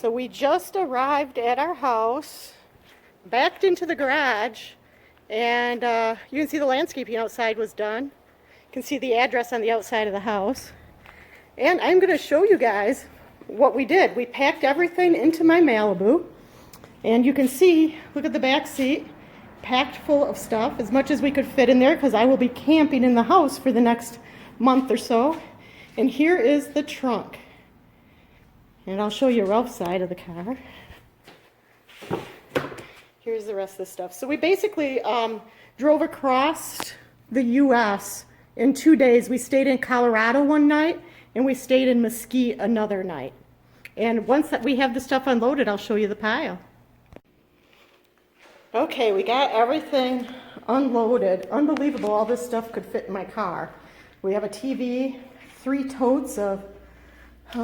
So we just arrived at our house, backed into the garage, and you can see the landscaping outside was done. You can see the address on the outside of the house. And I'm going to show you guys what we did. We packed everything into my Malibu, and you can see, look at the back seat, packed full of stuff, as much as we could fit in there, because I will be camping in the house for the next month or so. And here is the trunk. And I'll show you Ralph's side of the car. Here's the rest of the stuff. So we basically drove across the U.S. in 2 days. We stayed in Colorado one night, and we stayed in Mesquite another night. And once that we have the stuff unloaded, I'll show you the pile. Okay, we got everything unloaded. Unbelievable, all this stuff could fit in my car. We have a TV, 3 totes of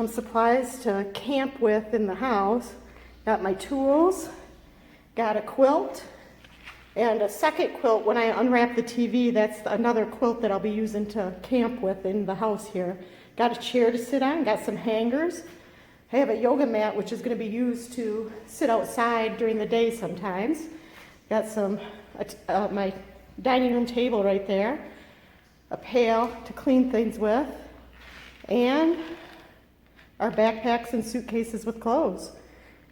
supplies to camp with in the house. Got my tools, got a quilt, and a second quilt. When I unwrap the TV, that's another quilt that I'll be using to camp with in the house here. Got a chair to sit on, got some hangers. I have a yoga mat, which is going to be used to sit outside during the day sometimes. Got some, my dining room table right there, a pail to clean things with, and our backpacks and suitcases with clothes.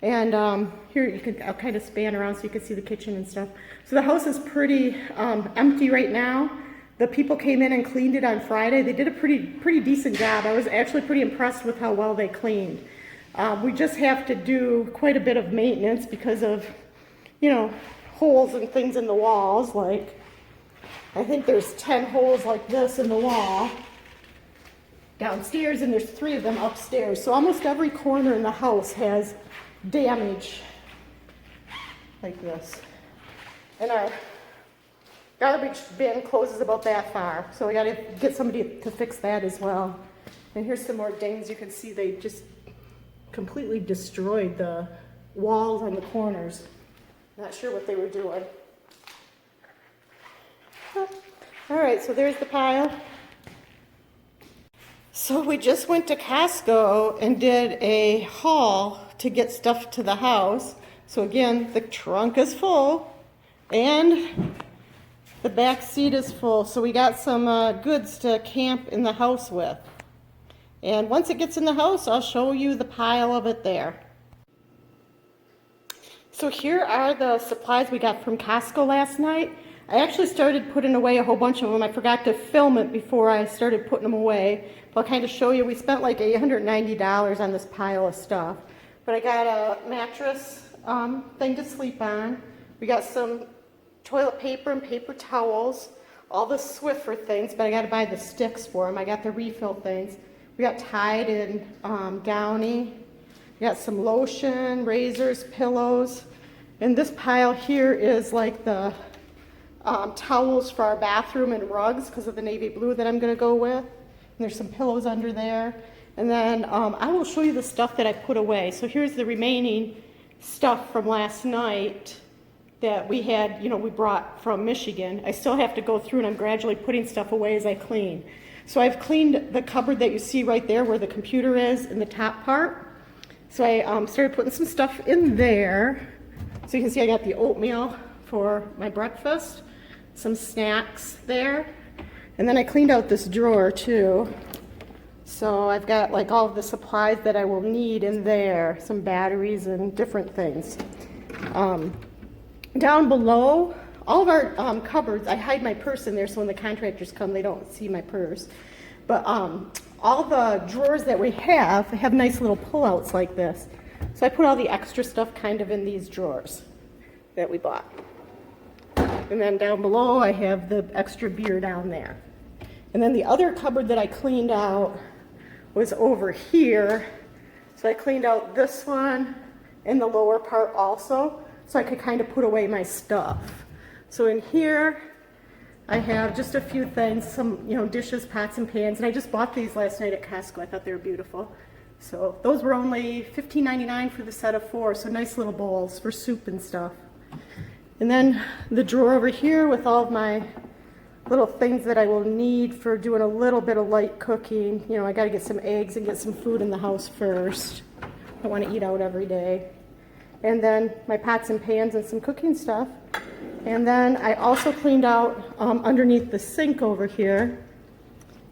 And here you can, I'll kind of span around so you can see the kitchen and stuff. So the house is pretty empty right now. The people came in and cleaned it on Friday. They did a pretty decent job. I was actually pretty impressed with how well they cleaned. We just have to do quite a bit of maintenance because of, you know, holes and things in the walls. Like, I think there's 10 holes like this in the wall downstairs, and there's 3 of them upstairs. So almost every corner in the house has damage like this. And our garbage bin closes about that far, so I got to get somebody to fix that as well. And here's some more dings. You can see they just completely destroyed the walls on the corners. Not sure what they were doing. All right, so there's the pile. So we just went to Costco and did a haul to get stuff to the house. So again, the trunk is full and the back seat is full. So we got some goods to camp in the house with. And once it gets in the house, I'll show you the pile of it there. So here are the supplies we got from Costco last night. I actually started putting away a whole bunch of them. I forgot to film it before I started putting them away. But I'll kind of show you. We spent like $190 on this pile of stuff. But I got a mattress thing to sleep on. We got some toilet paper and paper towels. All the Swiffer things, but I got to buy the sticks for them. I got the refill things. We got Tide and Downy. We got some lotion, razors, pillows. And this pile here is like the towels for our bathroom and rugs because of the navy blue that I'm going to go with. And there's some pillows under there. And then I will show you the stuff that I put away. So here's the remaining stuff from last night that we had, you know, we brought from Michigan. I still have to go through and I'm gradually putting stuff away as I clean. So I've cleaned the cupboard that you see right there where the computer is in the top part. So I started putting some stuff in there. So you can see I got the oatmeal for my breakfast, some snacks there. And then I cleaned out this drawer too. So I've got like all of the supplies that I will need in there, some batteries and different things. Down below, all of our cupboards, I hide my purse in there so when the contractors come they don't see my purse. But all the drawers that we have nice little pullouts like this. So I put all the extra stuff kind of in these drawers that we bought. And then down below I have the extra beer down there. And then the other cupboard that I cleaned out was over here. So I cleaned out this one and the lower part also, so I could kind of put away my stuff. So in here, I have just a few things, some, you know, dishes, pots and pans, and I just bought these last night at Costco. I thought they were beautiful. So those were only $15.99 for the set of 4, so nice little bowls for soup and stuff. And then the drawer over here with all of my little things that I will need for doing a little bit of light cooking. You know, I got to get some eggs and get some food in the house first. I want to eat out every day. And then my pots and pans and some cooking stuff. And then I also cleaned out underneath the sink over here.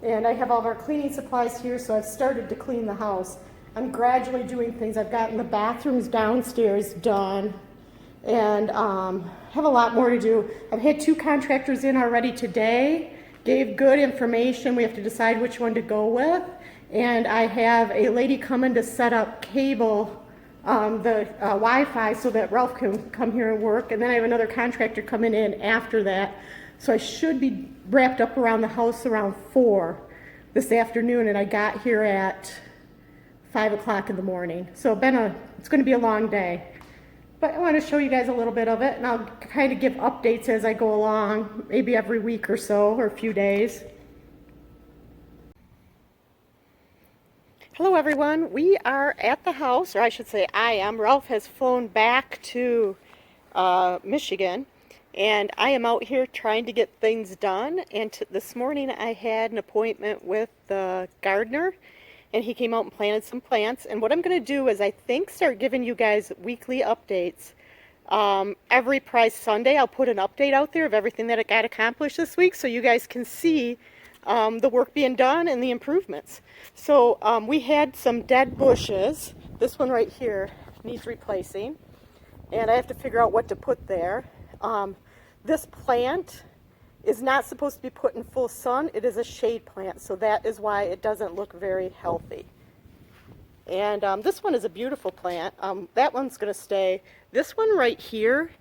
And I have all of our cleaning supplies here, so I've started to clean the house. I'm gradually doing things. I've gotten the bathrooms downstairs done, and have a lot more to do. I've had 2 contractors in already today, gave good information. We have to decide which one to go with. And I have a lady coming to set up cable, the Wi-Fi, so that Ralph can come here and work. And then I have another contractor coming in after that. So I should be wrapped up around the house around 4 this afternoon, and I got here at 5 o'clock in the morning. So it's going to be a long day. But I want to show you guys a little bit of it, and I'll kind of give updates as I go along, maybe every week or so, or a few days. Hello everyone, we are at the house, or I should say I am. Ralph has flown back to Michigan, and I am out here trying to get things done. And this morning I had an appointment with the gardener, and he came out and planted some plants. And what I'm going to do is, I think, start giving you guys weekly updates. Every Prize Sunday I'll put an update out there of everything that got accomplished this week, so you guys can see the work being done and the improvements. So we had some dead bushes. This one right here needs replacing, and I have to figure out what to put there. This plant is not supposed to be put in full sun. It is a shade plant, so that is why it doesn't look very healthy. And this one is a beautiful plant. That one's going to stay. This one right here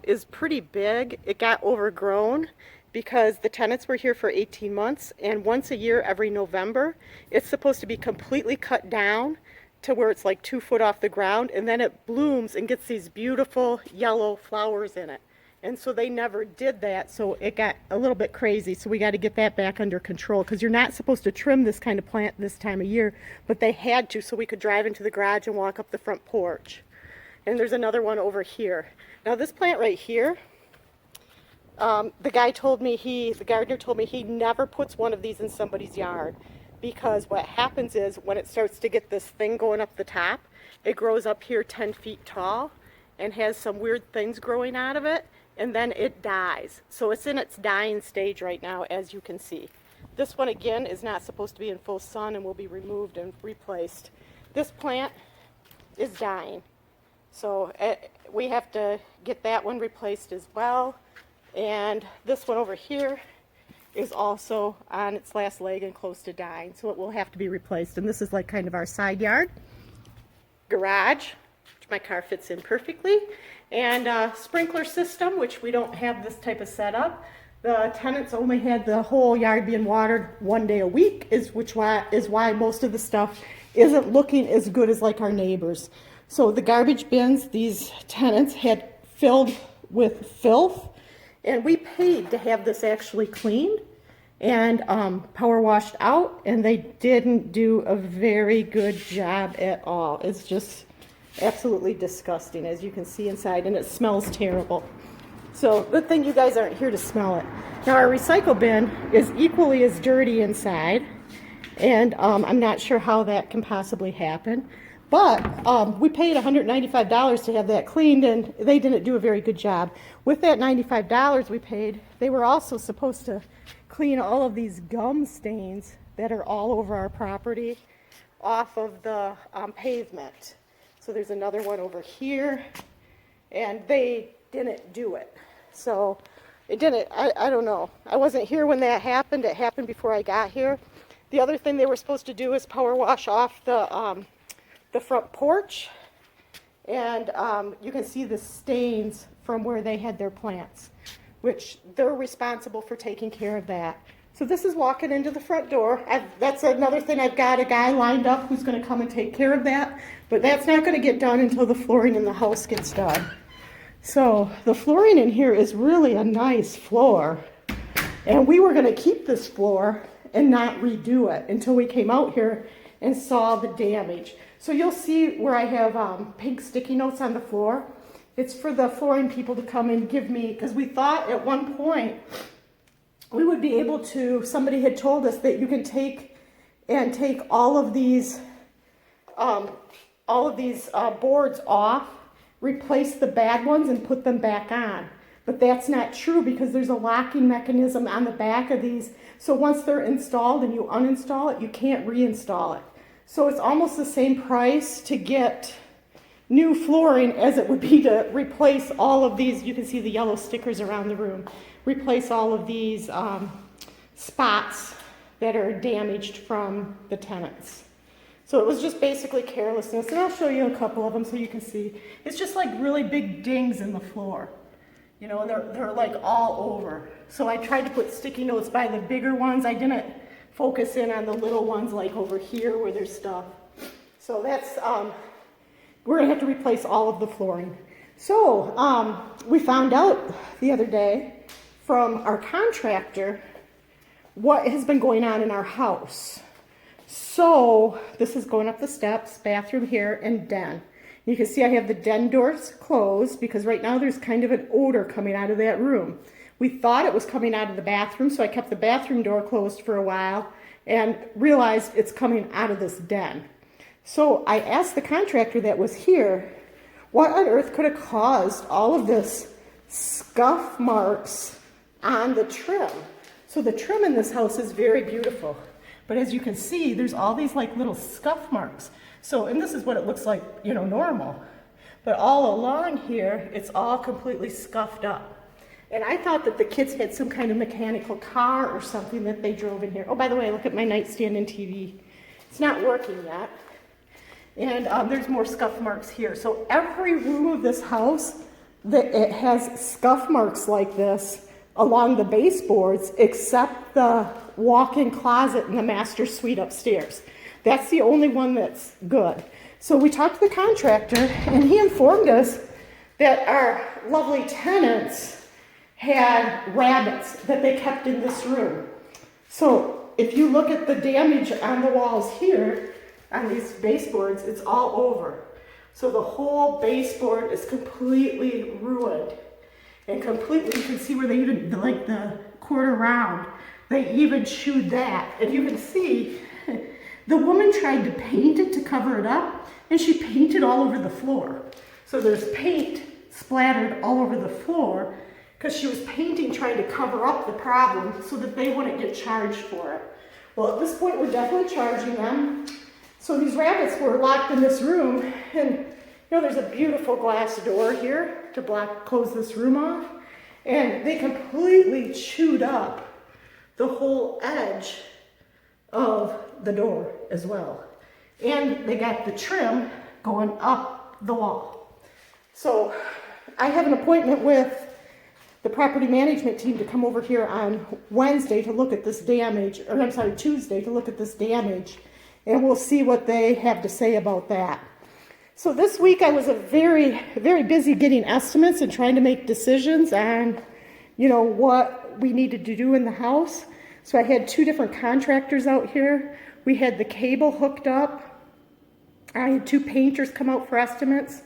is pretty big. It got overgrown because the tenants were here for 18 months, and once a year, every November, it's supposed to be completely cut down to where it's like 2 foot off the ground, and then it blooms and gets these beautiful yellow flowers in it. And so they never did that, so it got a little bit crazy. So we got to get that back under control, because you're not supposed to trim this kind of plant this time of year, but they had to, so we could drive into the garage and walk up the front porch. And there's another one over here. Now this plant right here, the gardener told me he never puts one of these in somebody's yard, because what happens is when it starts to get this thing going up the top, it grows up here 10 feet tall and has some weird things growing out of it, and then it dies. So it's in its dying stage right now, as you can see. This one again is not supposed to be in full sun and will be removed and replaced. This plant is dying, so we have to get that one replaced as well. And this one over here is also on its last leg and close to dying, so it will have to be replaced. And this is like kind of our side yard, garage, which my car fits in perfectly, and sprinkler system, which we don't have this type of setup. The tenants only had the whole yard being watered 1 day a week, which is why most of the stuff isn't looking as good as like our neighbors. So the garbage bins these tenants had filled with filth, and we paid to have this actually cleaned and power washed out, and they didn't do a very good job at all. It's just absolutely disgusting, as you can see inside, and it smells terrible. So good thing you guys aren't here to smell it. Now our recycle bin is equally as dirty inside, and I'm not sure how that can possibly happen. But we paid $195 to have that cleaned, and they didn't do a very good job. With that $95 we paid, they were also supposed to clean all of these gum stains that are all over our property off of the pavement. So there's another one over here, and they didn't do it. So it didn't, I don't know. I wasn't here when that happened. It happened before I got here. The other thing they were supposed to do is power wash off the front porch, and you can see the stains from where they had their plants, which they're responsible for taking care of that. So this is walking into the front door. That's another thing. I've got a guy lined up who's going to come and take care of that, but that's not going to get done until the flooring in the house gets done. So the flooring in here is really a nice floor, and we were going to keep this floor and not redo it until we came out here and saw the damage. So you'll see where I have pink sticky notes on the floor. It's for the flooring people to come and give me, because we thought at one point we would be able to, somebody had told us that you can take all of these all of these boards off, replace the bad ones and put them back on. But that's not true because there's a locking mechanism on the back of these. So once they're installed and you uninstall it, you can't reinstall it. So it's almost the same price to get new flooring as it would be to replace all of these. You can see the yellow stickers around the room. Replace all of these spots that are damaged from the tenants. So it was just basically carelessness, and I'll show you a couple of them so you can see. It's just like really big dings in the floor. You know, they're like all over. So I tried to put sticky notes by the bigger ones. I didn't focus in on the little ones like over here where there's stuff. So that's, we're gonna have to replace all of the flooring. So we found out the other day from our contractor what has been going on in our house. So this is going up the steps, bathroom here, and den. You can see I have the den doors closed because right now there's kind of an odor coming out of that room. We thought it was coming out of the bathroom, so I kept the bathroom door closed for a while and realized it's coming out of this den. So I asked the contractor that was here, what on earth could have caused all of this scuff marks on the trim? So the trim in this house is very beautiful. But as you can see, there's all these like little scuff marks. So, and this is what it looks like, you know, normal. But all along here, it's all completely scuffed up. And I thought that the kids had some kind of mechanical car or something that they drove in here. Oh, by the way, look at my nightstand and TV. It's not working yet. And there's more scuff marks here. So every room of this house, it has scuff marks like this along the baseboards, except the walk-in closet in the master suite upstairs. That's the only one that's good. So we talked to the contractor, and he informed us that our lovely tenants had rabbits that they kept in this room. So if you look at the damage on the walls here, on these baseboards, it's all over. So the whole baseboard is completely ruined. And completely, you can see where they even, like the quarter round, they even chewed that. And you can see the woman tried to paint it to cover it up, and she painted all over the floor. So there's paint splattered all over the floor because she was painting trying to cover up the problem so that they wouldn't get charged for it. Well, at this point, we're definitely charging them. So these rabbits were locked in this room, and you know, there's a beautiful glass door here to close this room off, and they completely chewed up the whole edge of the door as well. And they got the trim going up the wall. So I have an appointment with the property management team to come over here on Wednesday to look at this damage, or I'm sorry, Tuesday to look at this damage, and we'll see what they have to say about that. So this week I was very busy getting estimates and trying to make decisions on, you know, what we needed to do in the house. So I had 2 different contractors out here. We had the cable hooked up. I had 2 painters come out for estimates.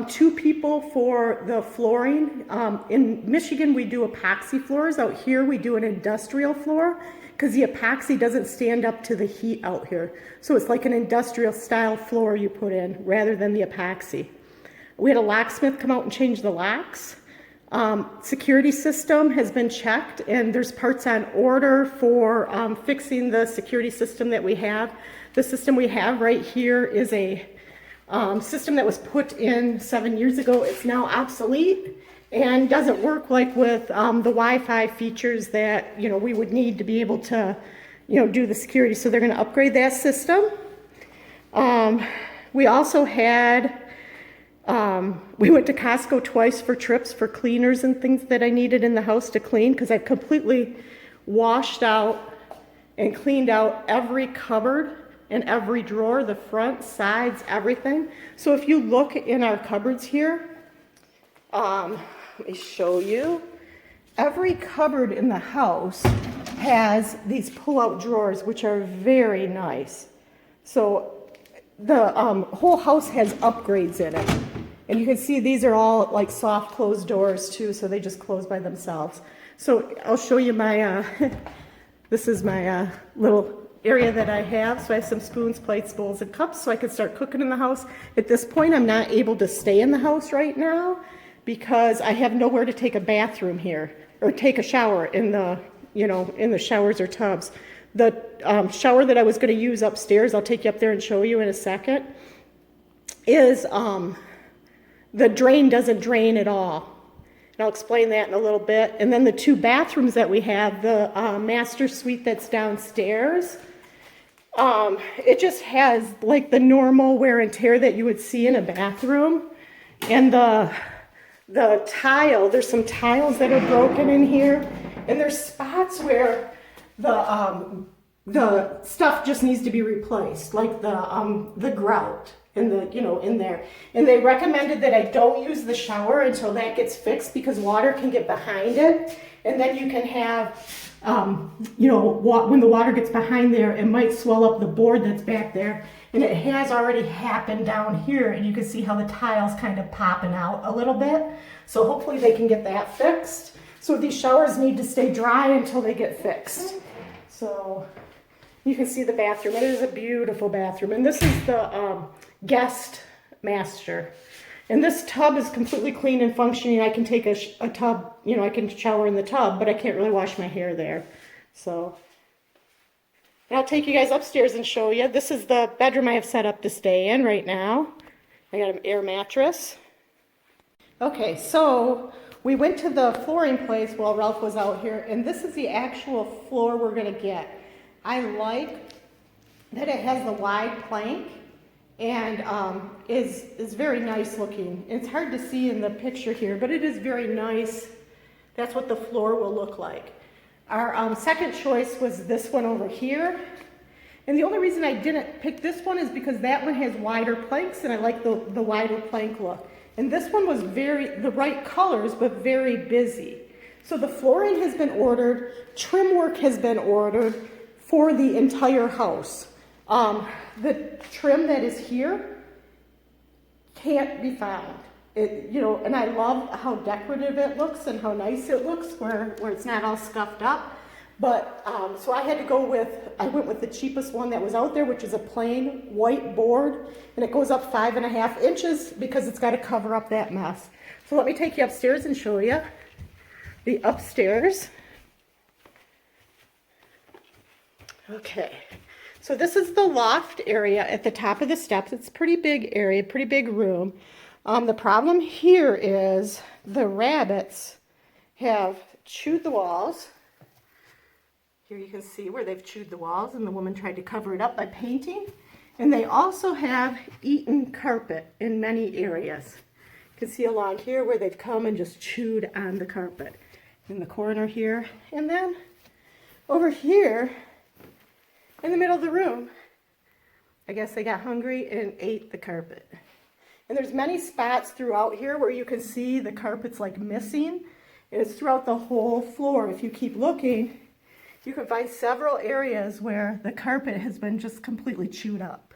2 people for the flooring. In Michigan, we do epoxy floors. Out here, we do an industrial floor because the epoxy doesn't stand up to the heat out here. So it's like an industrial style floor you put in rather than the epoxy. We had a locksmith come out and change the locks. Security system has been checked, and there's parts on order for fixing the security system that we have. The system we have right here is a system that was put in 7 years ago. It's now obsolete and doesn't work like with the Wi-Fi features that, you know, we would need to be able to, you know, do the security. So they're going to upgrade that system. We also had, we went to Costco twice for trips for cleaners and things that I needed in the house to clean because I've completely washed out and cleaned out every cupboard and every drawer, the front, sides, everything. So if you look in our cupboards here, let me show you. Every cupboard in the house has these pull-out drawers, which are very nice. So the whole house has upgrades in it. And you can see these are all like soft closed doors too, so they just close by themselves. So I'll show you my, this is my little area that I have. So I have some spoons, plates, bowls, and cups so I can start cooking in the house. At this point, I'm not able to stay in the house right now because I have nowhere to take a bathroom here or take a shower in the, in the showers or tubs. The shower that I was going to use upstairs, I'll take you up there and show you in a second, is the drain doesn't drain at all. And I'll explain that in a little bit. And then the two bathrooms that we have, the master suite that's downstairs, it just has like the normal wear and tear that you would see in a bathroom. And the tile, there's some tiles that are broken in here. And there's spots where the stuff just needs to be replaced, like the grout in in there. And they recommended that I don't use the shower until that gets fixed because water can get behind it. And then you can have, when the water gets behind there, it might swell up the board that's back there. And it has already happened down here, and you can see how the tile's kind of popping out a little bit. So hopefully they can get that fixed. So these showers need to stay dry until they get fixed. So you can see the bathroom. It is a beautiful bathroom. And this is the guest master. And this tub is completely clean and functioning. I can take a tub, I can shower in the tub, but I can't really wash my hair there. So I'll take you guys upstairs and show you. This is the bedroom I have set up to stay in right now. I got an air mattress. Okay, so we went to the flooring place while Ralph was out here, and this is the actual floor we're gonna get. I like that it has the wide plank and is very nice looking. It's hard to see in the picture here, but it is very nice. That's what the floor will look like. Our second choice was this one over here. And the only reason I didn't pick this one is because that one has wider planks and I like the wider plank look. And this one was the right colors, but very busy. So the flooring has been ordered, trim work has been ordered for the entire house. The trim that is here can't be found. And I love how decorative it looks and how nice it looks where it's not all scuffed up. But, so I went with the cheapest one that was out there, which is a plain white board, and it goes up 5.5 inches because it's got to cover up that mess. So let me take you upstairs and show you the upstairs. Okay, so this is the loft area at the top of the steps. It's a pretty big area, pretty big room. The problem here is the rabbits have chewed the walls. Here you can see where they've chewed the walls, and the woman tried to cover it up by painting. And they also have eaten carpet in many areas. You can see along here where they've come and just chewed on the carpet. In the corner here, and then over here in the middle of the room, I guess they got hungry and ate the carpet. And there's many spots throughout here where you can see the carpet's like missing. And it's throughout the whole floor. If you keep looking, you can find several areas where the carpet has been just completely chewed up.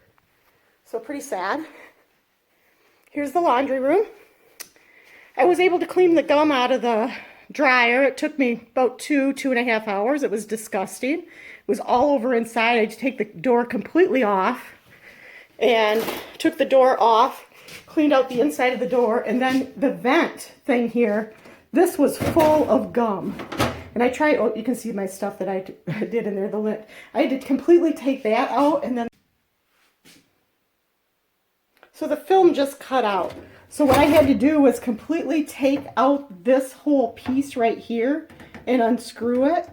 So pretty sad. Here's the laundry room. I was able to clean the gum out of the dryer. It took me about 2.5 hours. It was disgusting. It was all over inside. I had to take the door completely off and took the door off, cleaned out the inside of the door, and then the vent thing here, this was full of gum. And I tried, you can see my stuff that I did in there, the lint. I had to completely take that out, and then, so the film just cut out. So what I had to do was completely take out this whole piece right here and unscrew it.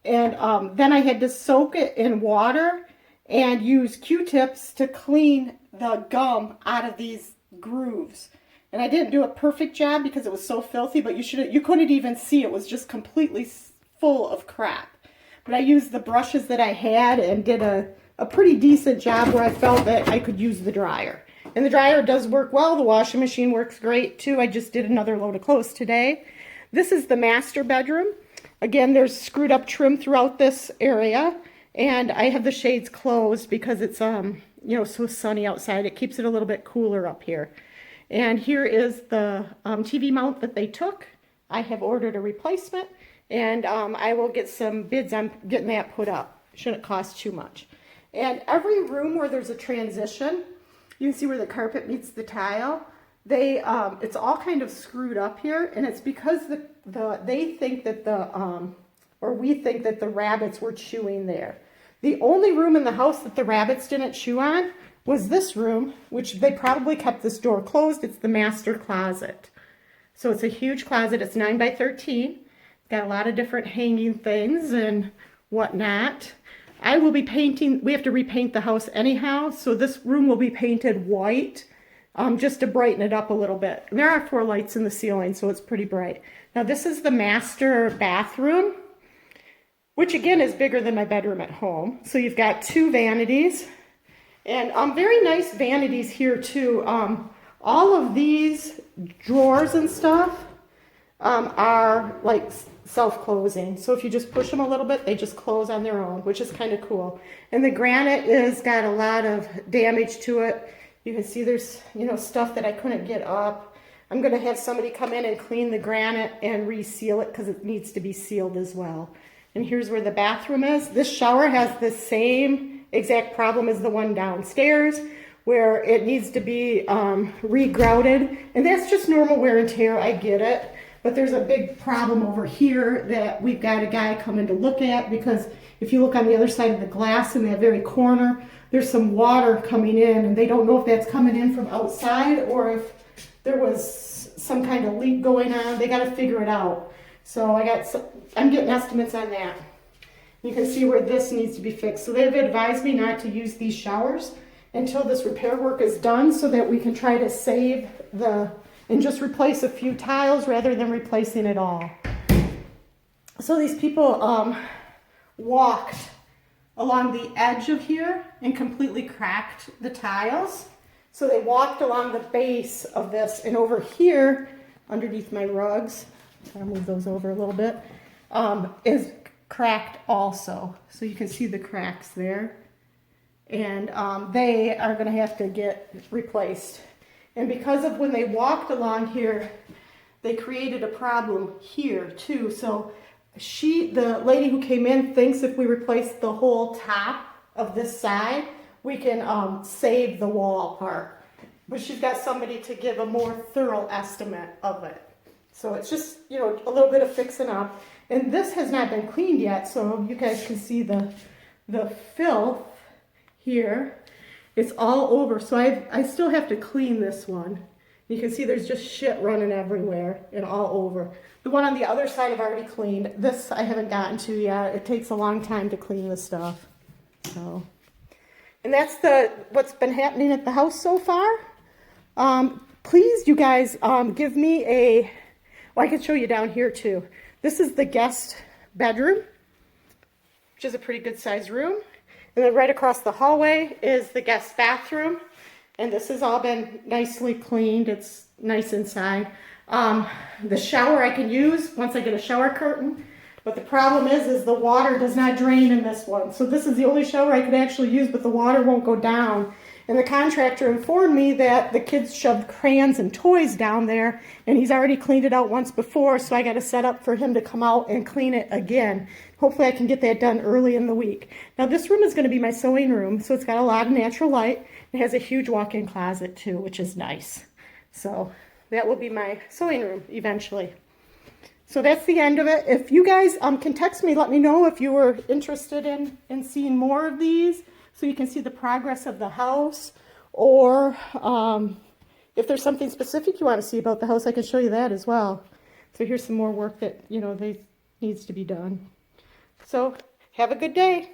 And then I had to soak it in water and use Q-tips to clean the gum out of these grooves. And I didn't do a perfect job because it was so filthy, but you couldn't even see. It was just completely full of crap. But I used the brushes that I had and did a pretty decent job where I felt that I could use the dryer. And the dryer does work well. The washing machine works great too. I just did another load of clothes today. This is the master bedroom. Again, there's screwed up trim throughout this area. And I have the shades closed because it's so sunny outside. It keeps it a little bit cooler up here. And here is the TV mount that they took. I have ordered a replacement, and I will get some bids on getting that put up. Shouldn't cost too much. And every room where there's a transition, you can see where the carpet meets the tile, it's all kind of screwed up here, and it's because they think that or we think that the rabbits were chewing there. The only room in the house that the rabbits didn't chew on was this room, which they probably kept this door closed. It's the master closet. So it's a huge closet. It's 9 by 13. It's got a lot of different hanging things and whatnot. I will be painting, we have to repaint the house anyhow, so this room will be painted white, just to brighten it up a little bit. And there are 4 lights in the ceiling, so it's pretty bright. Now this is the master bathroom, which again is bigger than my bedroom at home. So you've got 2 vanities, and very nice vanities here too. All of these drawers and stuff are like self-closing. So if you just push them a little bit, they just close on their own, which is kind of cool. And the granite is got a lot of damage to it. You can see there's, stuff that I couldn't get up. I'm going to have somebody come in and clean the granite and reseal it because it needs to be sealed as well. And here's where the bathroom is. This shower has the same exact problem as the one downstairs, where it needs to be regrouted. And that's just normal wear and tear, I get it. But there's a big problem over here that we've got a guy coming to look at, because if you look on the other side of the glass in that very corner, there's some water coming in, and they don't know if that's coming in from outside or if there was some kind of leak going on. They got to figure it out. So I'm getting estimates on that. You can see where this needs to be fixed. So they've advised me not to use these showers until this repair work is done, so that we can try to save and just replace a few tiles rather than replacing it all. So these people walked along the edge of here and completely cracked the tiles. So they walked along the base of this, and over here, underneath my rugs, I'll move those over a little bit, is cracked also. So you can see the cracks there. And they are going to have to get replaced. And because of when they walked along here, they created a problem here too. So the lady who came in thinks if we replace the whole top of this side, we can save the wall part. But she's got somebody to give a more thorough estimate of it. So it's just, a little bit of fixing up. And this has not been cleaned yet, so you guys can see the filth here. It's all over, so I still have to clean this one. You can see there's just shit running everywhere and all over. The one on the other side I've already cleaned. This I haven't gotten to yet. It takes a long time to clean this stuff. So, and that's what's been happening at the house so far. Please, you guys, give me well, I can show you down here too. This is the guest bedroom, which is a pretty good sized room. And then right across the hallway is the guest bathroom. And this has all been nicely cleaned. It's nice inside. The shower I can use once I get a shower curtain. But the problem is the water does not drain in this one. So this is the only shower I could actually use, but the water won't go down. And the contractor informed me that the kids shoved crayons and toys down there, and he's already cleaned it out once before, so I got to set up for him to come out and clean it again. Hopefully I can get that done early in the week. Now this room is going to be my sewing room, so it's got a lot of natural light. It has a huge walk-in closet too, which is nice. So that will be my sewing room eventually. So that's the end of it. If you guys can text me, let me know if you were interested in seeing more of these, so you can see the progress of the house, or if there's something specific you want to see about the house, I can show you that as well. So here's some more work that, needs to be done. So have a good day.